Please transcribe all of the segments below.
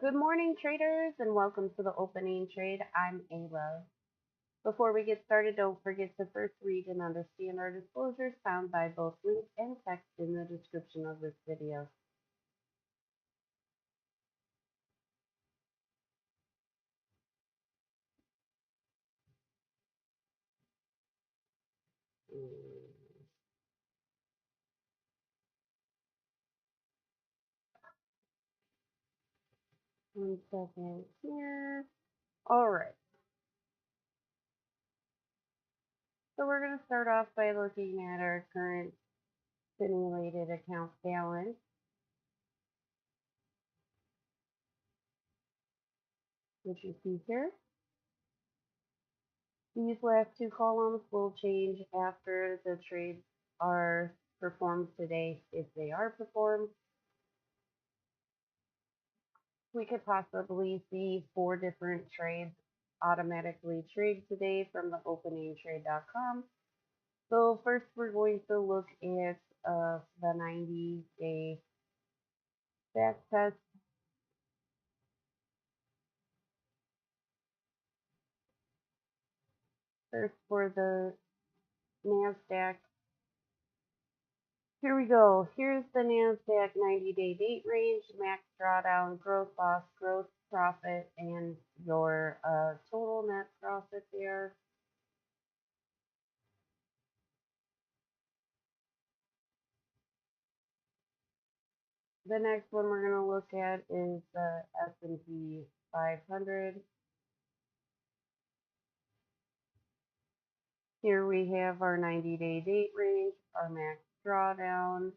Good morning, traders, and welcome to the opening trade. I'm Ayla. Before we get started, don't forget to first read and understand our disclosures found by both link and text in the description of this video. One second here. All right, so we're going to start off by looking at our current simulated account balance, which you see here. These last two columns will change after the trades are performed today, if they are performed. We could possibly see 4 different trades automatically trade today from the openingtrade.com. So first we're going to look at the 90-day back test. First for the NASDAQ. Here we go. Here's the NASDAQ 90-day date range, max drawdown, gross loss, gross profit, and your total net profit there. The next one we're going to look at is the S&P 500. Here we have our 90-day date range, our max drawdown,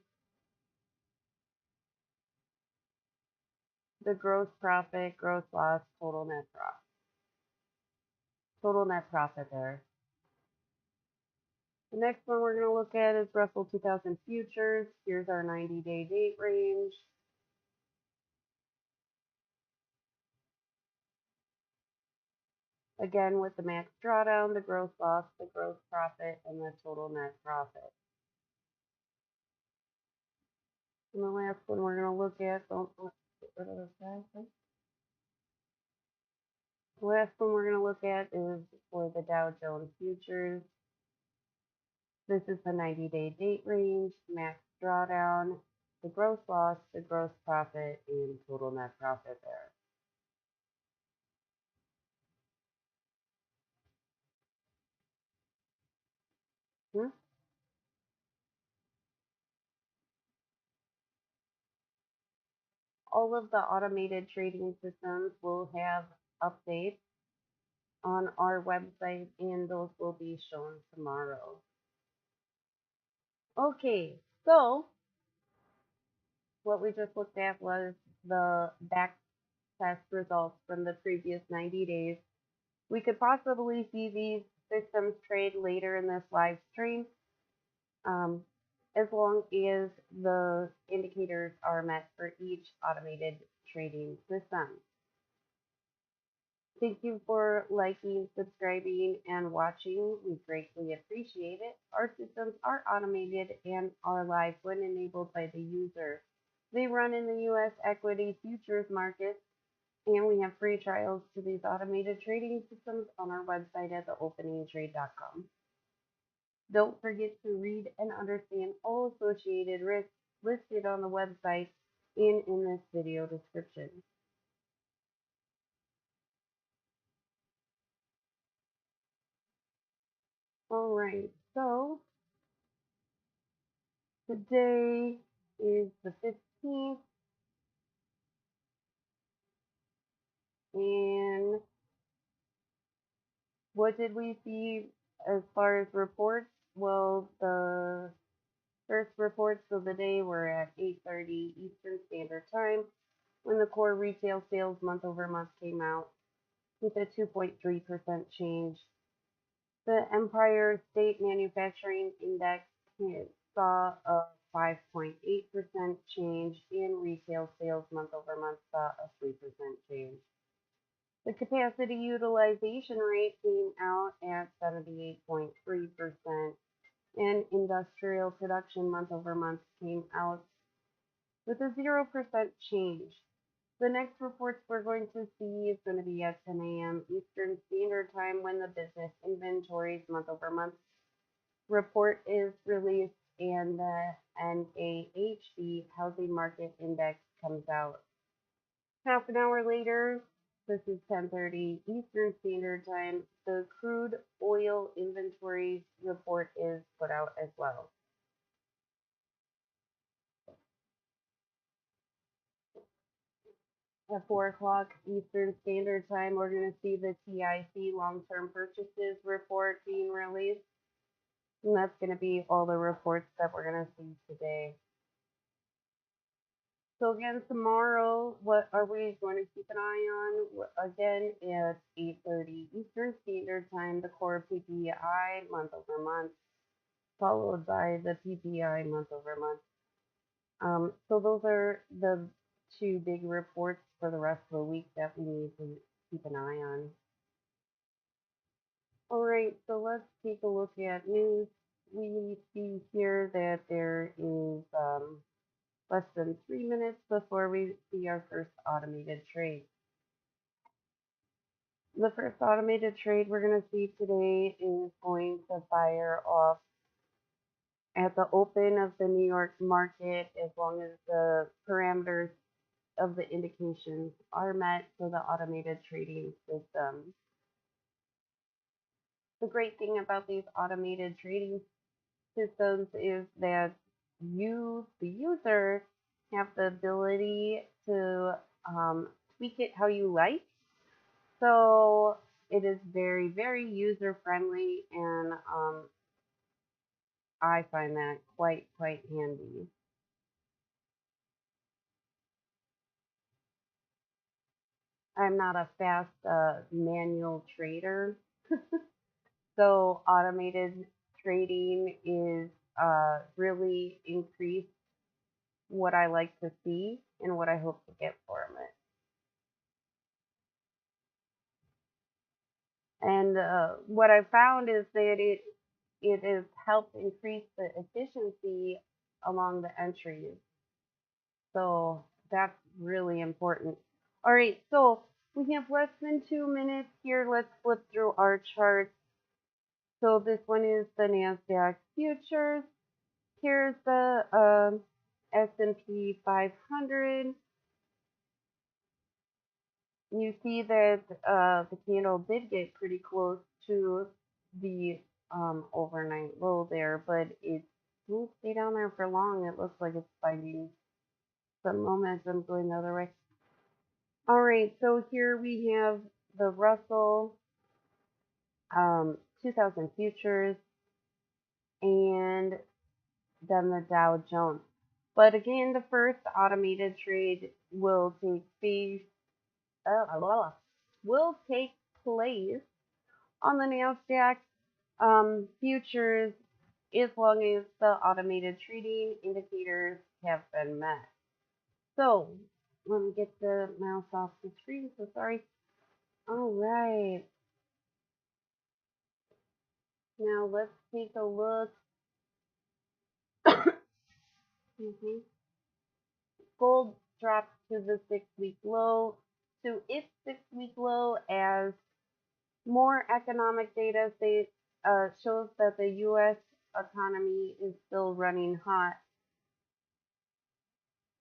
the gross profit, gross loss, total net profit there. The next one we're going to look at is Russell 2000 futures. Here's our 90-day date range. Again, with the max drawdown, the gross loss, the gross profit, and the total net profit. And the last one we're going to look at, get rid of this guy. The last one we're going to look at is for the Dow Jones futures. This is the 90-day date range, max drawdown, the gross loss, the gross profit, and total net profit there. All of the automated trading systems will have updates on our website, and those will be shown tomorrow. Okay, so what we just looked at was the back test results from the previous 90 days. We could possibly see these systems trade later in this live stream, as long as the indicators are met for each automated trading system. Thank you for liking, subscribing, and watching. We greatly appreciate it. Our systems are automated and are live when enabled by the user. They run in the U.S. equity futures market, and we have free trials to these automated trading systems on our website at theopeningtrade.com. Don't forget to read and understand all associated risks listed on the website and in this video description. All right, so today is the 15th, and what did we see as far as reports? Well, the first reports of the day were at 8:30 Eastern Standard Time when the core retail sales month over month came out with a 2.3% change. The Empire State Manufacturing Index saw a 5.8% change, and retail sales month over month saw a 3% change. The capacity utilization rate came out at 78.3%, and industrial production month over month came out with a 0% change. The next reports we're going to see is going to be at 10 a.m. Eastern Standard Time when the business inventories month over month report is released and the NAHB housing market index comes out. Half an hour later, this is 10:30 Eastern Standard Time, the crude oil inventory report is put out as well. At 4 o'clock Eastern Standard Time, we're going to see the TIC long-term purchases report being released. And that's going to be all the reports that we're going to see today. So again, tomorrow, what are we going to keep an eye on? Again, at 8:30 Eastern Standard Time, the core PPI month over month, followed by the PPI month over month. So those are the two big reports for the rest of the week that we need to keep an eye on. All right, so let's take a look at news. We see here that there is less than 3 minutes before we see our first automated trade. The first automated trade we're going to see today is going to fire off at the open of the New York market as long as the parameters of the indications are met for the automated trading system. The great thing about these automated trading systems is that you, the user, have the ability to tweak it how you like. So it is very, very user friendly, and I find that quite handy. I'm not a fast manual trader, so automated trading is really increased what I like to see and what I hope to get from it. And what I found is that it has helped increase the efficiency along the entries. So that's really important. All right, so we have less than 2 minutes here. Let's flip through our chart. So this one is the NASDAQ futures. Here's the S&P 500. You see that the candle did get pretty close to the overnight low there, but it didn't stay down there for long. It looks like it's finding some momentum going the other way. All right, so here we have the Russell 2000 futures and then the Dow Jones. But again, the first automated trade will take place on the NASDAQ futures as long as the automated trading indicators have been met. So let me get the mouse off the screen, so sorry. All right. Now let's take a look. Gold dropped to the 6-week low, to its 6-week low, as more economic data shows that the U.S. economy is still running hot.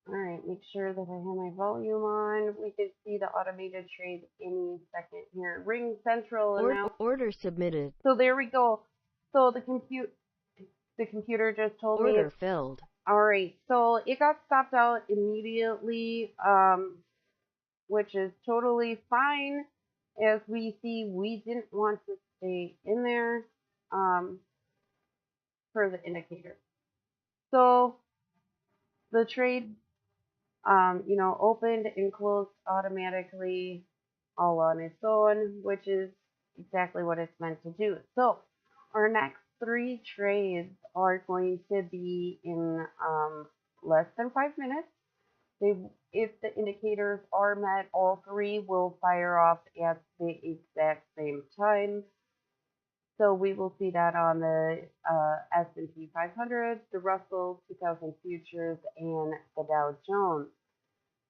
All right, make sure that I have my volume on. We can see the automated trade any second here. Ring Central announced. Order submitted. So there we go. So the computer just told me. Order filled. All right, so it got stopped out immediately, which is totally fine. As we see, we didn't want to stay in there for the indicator. So the trade, opened and closed automatically all on its own, which is exactly what it's meant to do. So our next 3 trades are going to be in less than 5 minutes. If the indicators are met, all 3 will fire off at the exact same time. So we will see that on the S&P 500, the Russell 2000 futures, and the Dow Jones.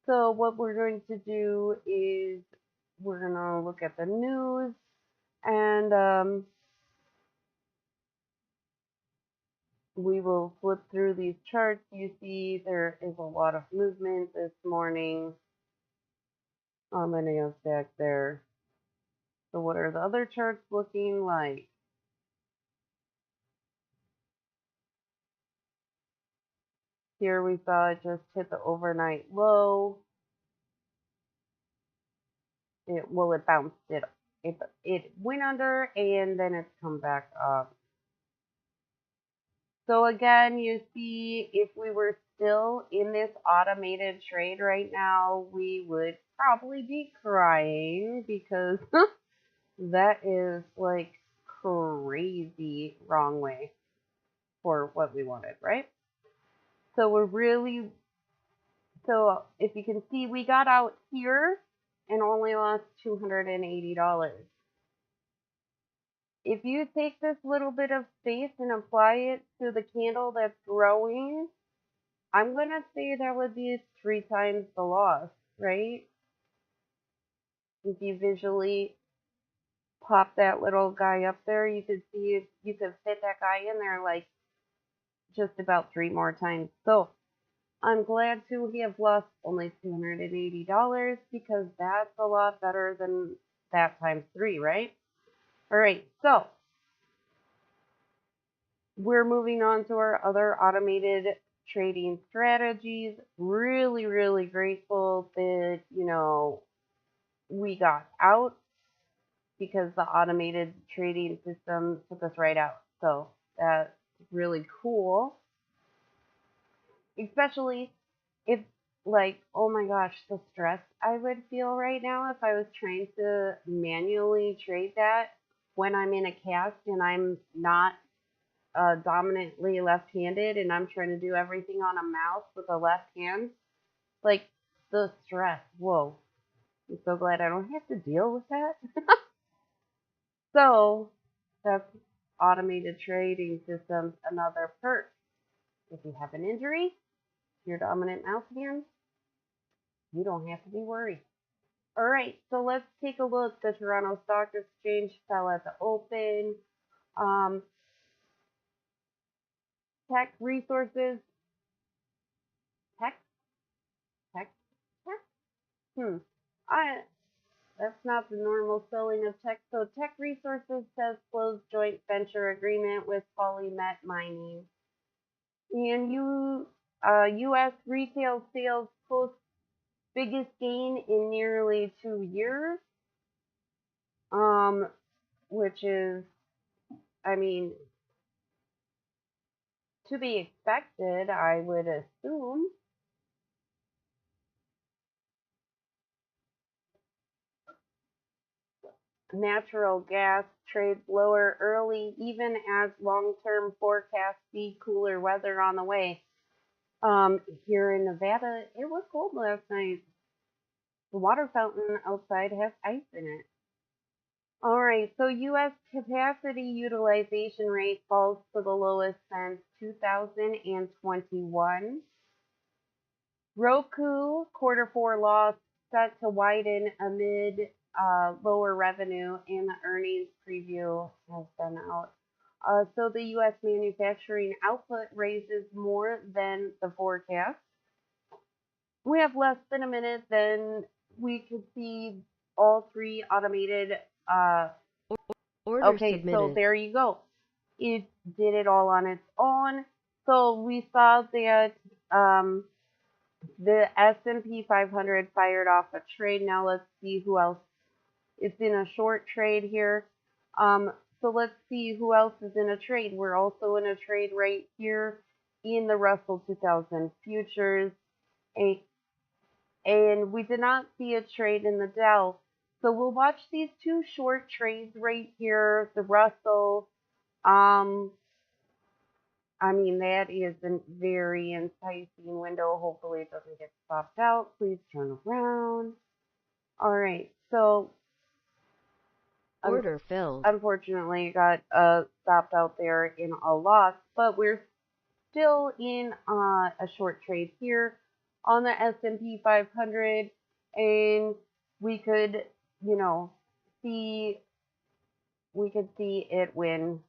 So what we're going to do is we're going to look at the news and we will flip through these charts. You see there is a lot of movement this morning on the NASDAQ there. So what are the other charts looking like? Here we saw it just hit the overnight low. It bounced it. It went under and then it's come back up. So again, you see, if we were still in this automated trade right now, we would probably be crying because that is like crazy wrong way for what we wanted, right? So so if you can see, we got out here and only lost $280. If you take this little bit of space and apply it to the candle that's growing, I'm going to say that would be 3 times the loss, right? If you visually pop that little guy up there, you could see if you could fit that guy in there like just about 3 more times. So I'm glad to have lost only $280 because that's a lot better than that times 3, right? All right, so we're moving on to our other automated trading strategies. Really, really grateful that, we got out because the automated trading system took us right out. So that's really cool. Especially if, like, oh my gosh, the stress I would feel right now if I was trying to manually trade that when I'm in a cast and I'm not dominantly left-handed and I'm trying to do everything on a mouse with a left hand. Like, the stress. Whoa. I'm so glad I don't have to deal with that. So, that's automated trading systems, another perk. If you have an injury to your dominant mouse hand, you don't have to be worried. All right, so let's take a look. The Toronto Stock Exchange fell at the open. Um, tech resources, tech, tech, tech. I That's not the normal spelling of tech. So Tech Resources says closed joint venture agreement with Polymet Mining. And U.S. retail sales post biggest gain in nearly 2 years. Which is, I mean, to be expected, I would assume. Natural gas trades lower early, even as long-term forecasts see cooler weather on the way. Here in Nevada, it was cold last night. The water fountain outside has ice in it. All right, so U.S. capacity utilization rate falls to the lowest since 2021. Roku Q4 loss set to widen amid lower revenue, and the earnings preview has been out. So the U.S. manufacturing output raises more than the forecast. We have less than a minute, then we could see all 3 automated. Order Okay, submitted. so there you go. It did it all on its own. So we saw that the S&P 500 fired off a trade. Now let's see who else is in a short trade here. So let's see who else is in a trade. We're also in a trade right here in the Russell 2000 futures. And we did not see a trade in the Dow. So we'll watch these 2 short trades right here. The Russell, I mean, that is a very enticing window. Hopefully it doesn't get stopped out. Please turn around. All right, so Order filled. Unfortunately, it got stopped out there in a loss, but we're still in a short trade here. on the S&P 500, and we could, you know, see we could see it win.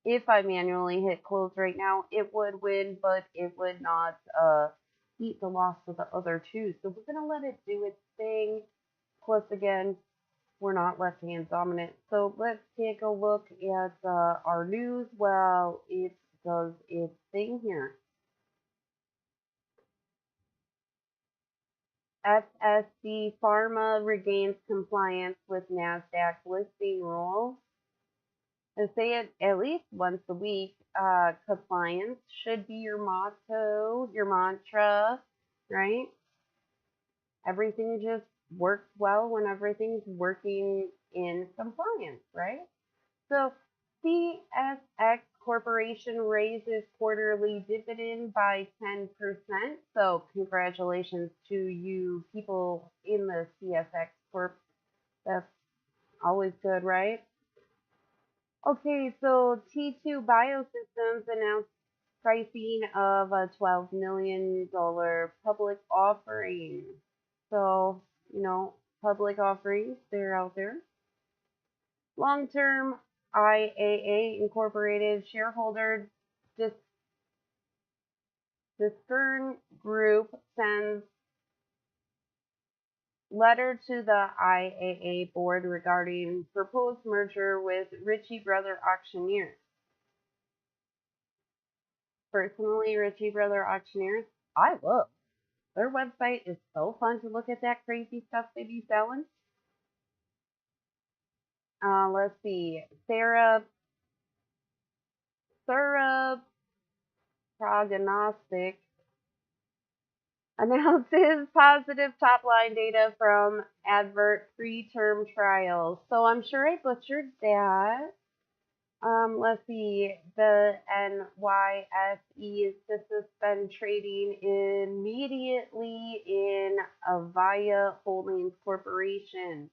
If I manually hit close right now, it would win, but it would not eat the loss of the other two. So we're gonna let it do its thing. Plus, again, we're not left-hand dominant. So let's take a look at our news while it does its thing here. FSC Pharma regains compliance with NASDAQ listing rules. I say it at least once a week. Compliance should be your motto, your mantra, right? Everything just works well when everything's working in compliance, right? So CSX Corporation raises quarterly dividend by 10%. So congratulations to you people in the CSX Corp. That's always good, right? Okay, so T2 Biosystems announced pricing of a $12 million public offering. So, public offerings, they're out there. Long-term IAA Incorporated shareholder Discern Group sends letter to the IAA board regarding proposed merger with Ritchie Brother Auctioneers. Personally, Ritchie Brother Auctioneers, I love. Their website is so fun to look at that crazy stuff they be selling. Let's see. Sarah Prognostic announces positive top-line data from advert preterm trials. So I'm sure I butchered that. Let's see. The NYSE is to suspend trading immediately in Avaya Holdings Corporation.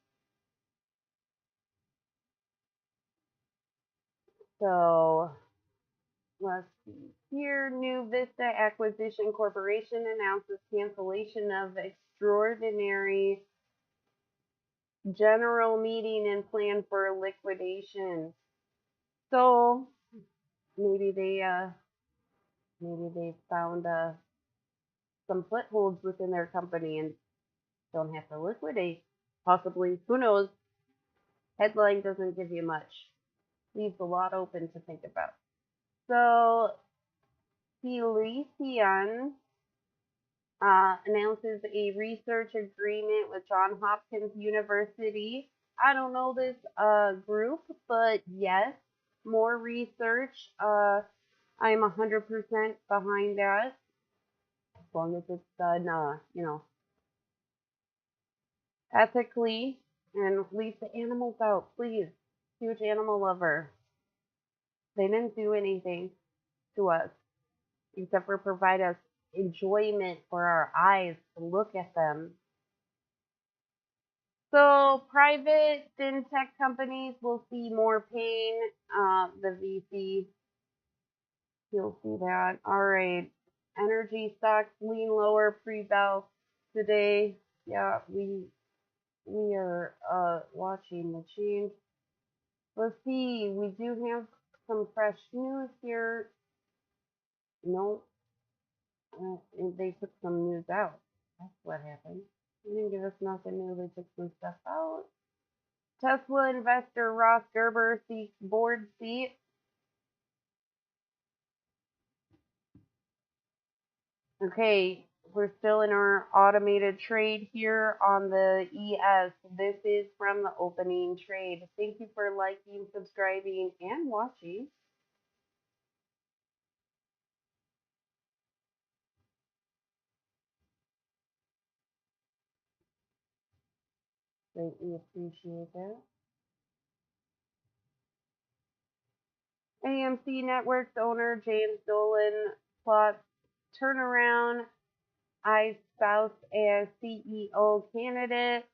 So let's see here. New Vista Acquisition Corporation announces cancellation of extraordinary general meeting and plan for liquidation. So maybe they found some footholds within their company and don't have to liquidate. Possibly, who knows? Headline doesn't give you much. Leaves a lot open to think about. So Felician announces a research agreement with Johns Hopkins University. I don't know this group, but yes, more research. I'm 100% behind that, as long as it's done, ethically, and leave the animals out, please. Huge animal lover. They didn't do anything to us except for provide us enjoyment for our eyes to look at them. So private fintech companies will see more pain. The VC, you'll see that. All right. Energy stocks lean lower pre-bell today. Yeah, we are watching the change. Let's see. We do have some fresh news here. No, they took some news out. That's what happened. They didn't give us nothing new. They took some stuff out. Tesla investor Ross Gerber seeks board seat. Okay, we're still in our automated trade here on the ES. This is from the opening trade. Thank you for liking, subscribing, and watching. Greatly appreciate that. AMC Networks owner James Dolan plots turnaround. I spouse as CEO candidate.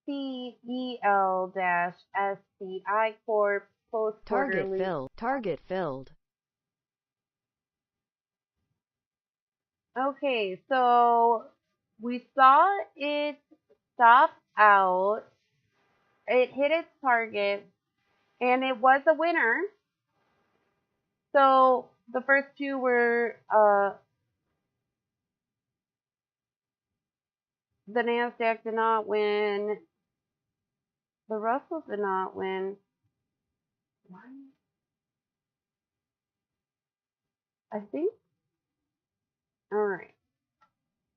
CEL-SCI Corp post Target quarterly. filled. Target filled. Okay, so we saw it stop out. It hit its target, and it was a winner. So the first two were the Nasdaq did not win. The Russell did not win. Why? I think. All right.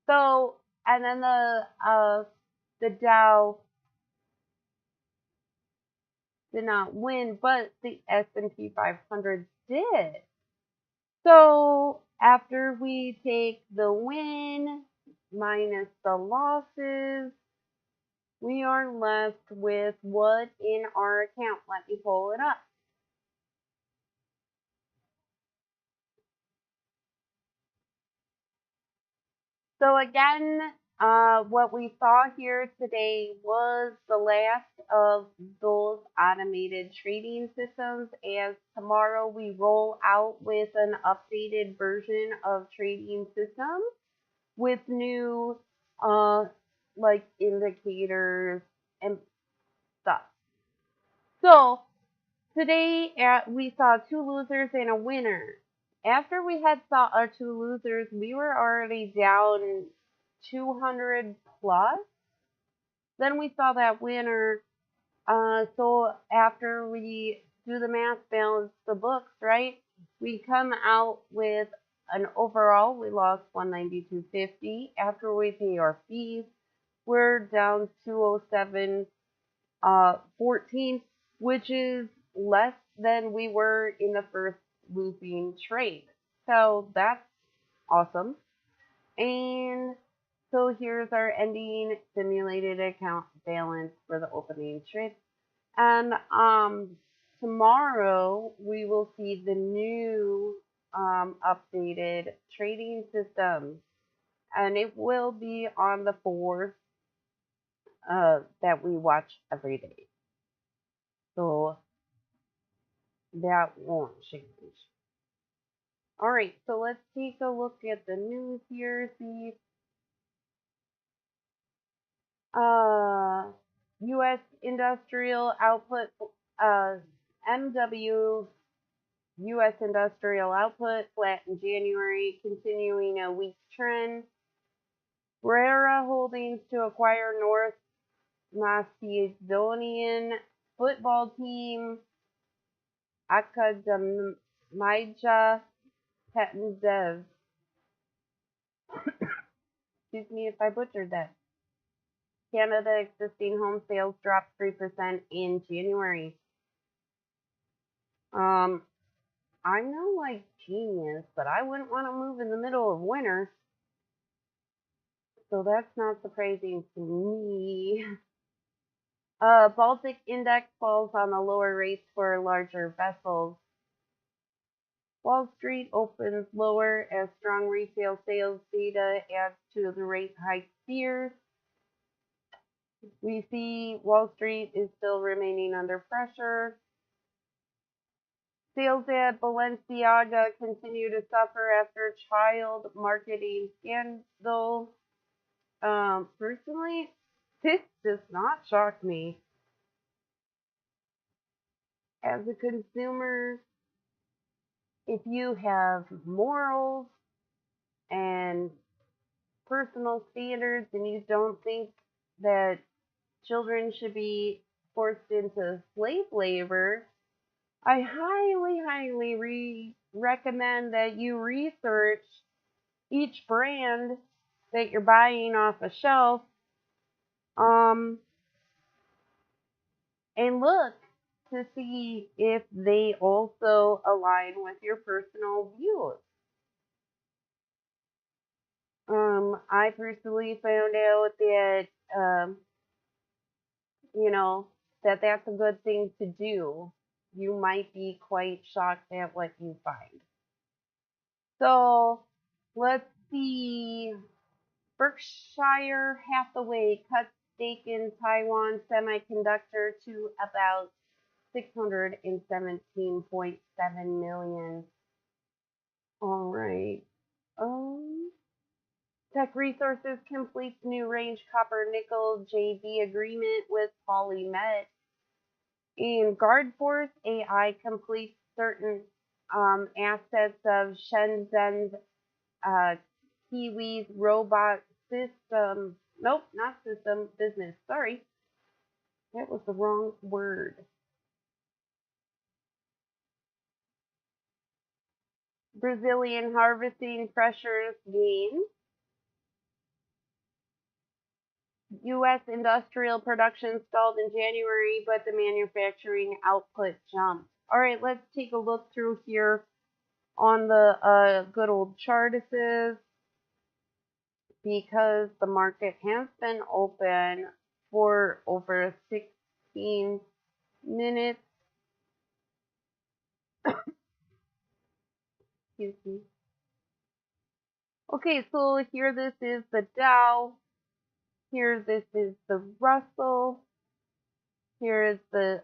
So and then the Dow did not win, but the S&P 500 did. So after we take the win minus the losses, we are left with what in our account. Let me pull it up. So again, what we saw here today was the last of those automated trading systems, as tomorrow we roll out with an updated version of trading systems with new like indicators and stuff. So today we saw two losers and a winner. After we had saw our two losers, we were already down 200 plus. Then we saw that winner. So after we do the math, balance the books, right? We come out with an overall, we lost 192.50. After we pay our fees, we're down 207 14, which is less than we were in the first losing trade. So that's awesome. And so here's our ending simulated account balance for the opening trade. And tomorrow we will see the new updated trading system. And it will be on the 4th that we watch every day. So that won't change. All right, so let's take a look at the news here. See, U.S. industrial output, MW, U.S. industrial output flat in January, continuing a weak trend. Brera Holdings to acquire North Macedonian football team. Akademija Petndev. Excuse me if I butchered that. Canada existing home sales dropped 3% in January. I'm no like genius, but I wouldn't want to move in the middle of winter. So that's not surprising to me. Baltic index falls on the lower rates for larger vessels. Wall Street opens lower as strong retail sales data adds to the rate hike fears. We see Wall Street is still remaining under pressure. Sales at Balenciaga continue to suffer after child marketing scandal. Personally, this does not shock me. As a consumer, if you have morals and personal standards and you don't think that children should be forced into slave labor, I highly recommend that you research each brand that you're buying off a shelf, and look to see if they also align with your personal views. I personally found out that, you know, that that's a good thing to do. You might be quite shocked at what you find. So let's see. Berkshire Hathaway cuts stake in Taiwan Semiconductor to about 617.7 million. All right. Tech Resources completes new range copper nickel JV agreement with PolyMet. And Guard Force AI completes certain assets of Shenzhen's Kiwi's robot system. Nope, not system, business. Sorry, that was the wrong word. Brazilian harvesting pressures gain. U.S. industrial production stalled in January, but the manufacturing output jumped. All right, let's take a look through here on the good old chartists, because the market has been open for over 16 minutes. Excuse me. Okay, so here this is the Dow. Here this is the Russell. Here is the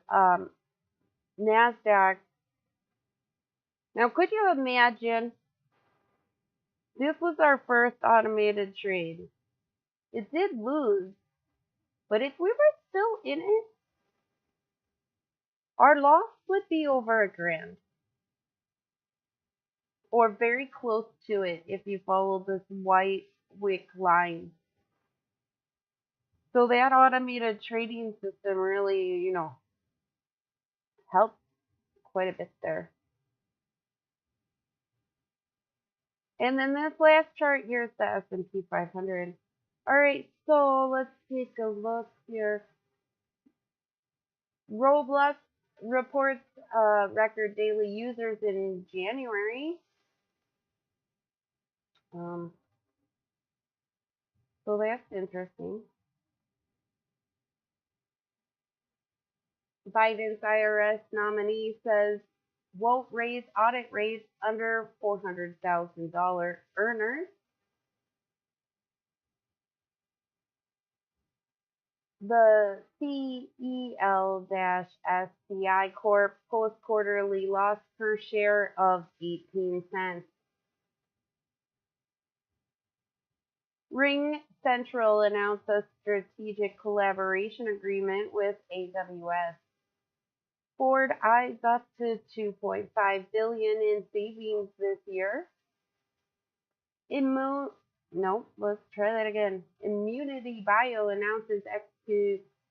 NASDAQ. Now, could you imagine? This was our first automated trade. It did lose, but if we were still in it, our loss would be over $1,000. Or very close to it if you follow this white wick line. So that automated trading system really, helped quite a bit there. And then this last chart here is the S&P 500. All right, so let's take a look here. Roblox reports record daily users in January. So that's interesting. Biden's IRS nominee says won't raise audit rates under $400,000 earners. The CEL-SCI Corp post quarterly loss per share of 18 cents. Ring Central announced a strategic collaboration agreement with AWS. Ford eyes up to $2.5 billion in savings this year. Let's try that again. Immunity Bio announces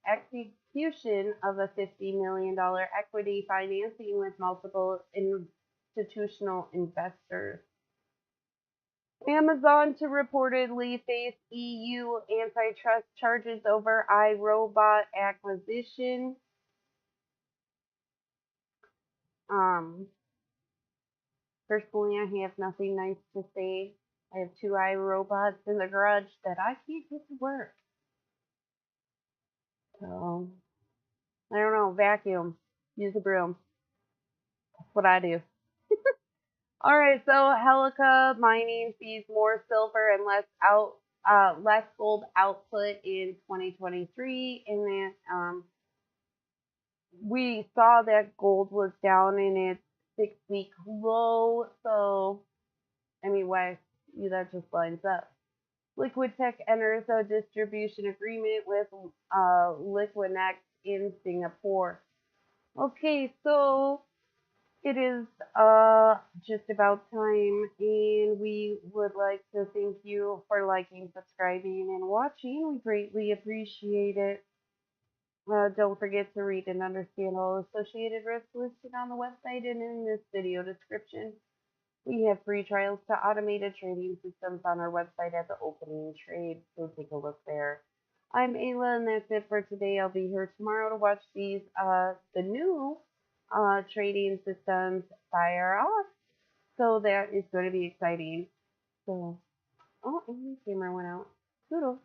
execution of a $50 million equity financing with multiple institutional investors. Amazon to reportedly face EU antitrust charges over iRobot acquisition. Personally, I have nothing nice to say. I have 2 iRobots in the garage that I can't get to work. So, I don't know, vacuum, use a broom. That's what I do. Alright, so Helica mining sees more silver and less gold output in 2023, and that we saw that gold was down in its 6-week low, so anyway, that just lines up. Liquidtech enters a distribution agreement with Liquinex in Singapore. Okay, so it is just about time, and we would like to thank you for liking, subscribing, and watching. We greatly appreciate it. Don't forget to read and understand all associated risks listed on the website and in this video description. We have free trials to automated trading systems on our website at the opening trade, so take a look there. I'm Ayla, and that's it for today. I'll be here tomorrow to watch these the new trading systems fire off. So that is going to be exciting. So, and the camera went out. Toodles.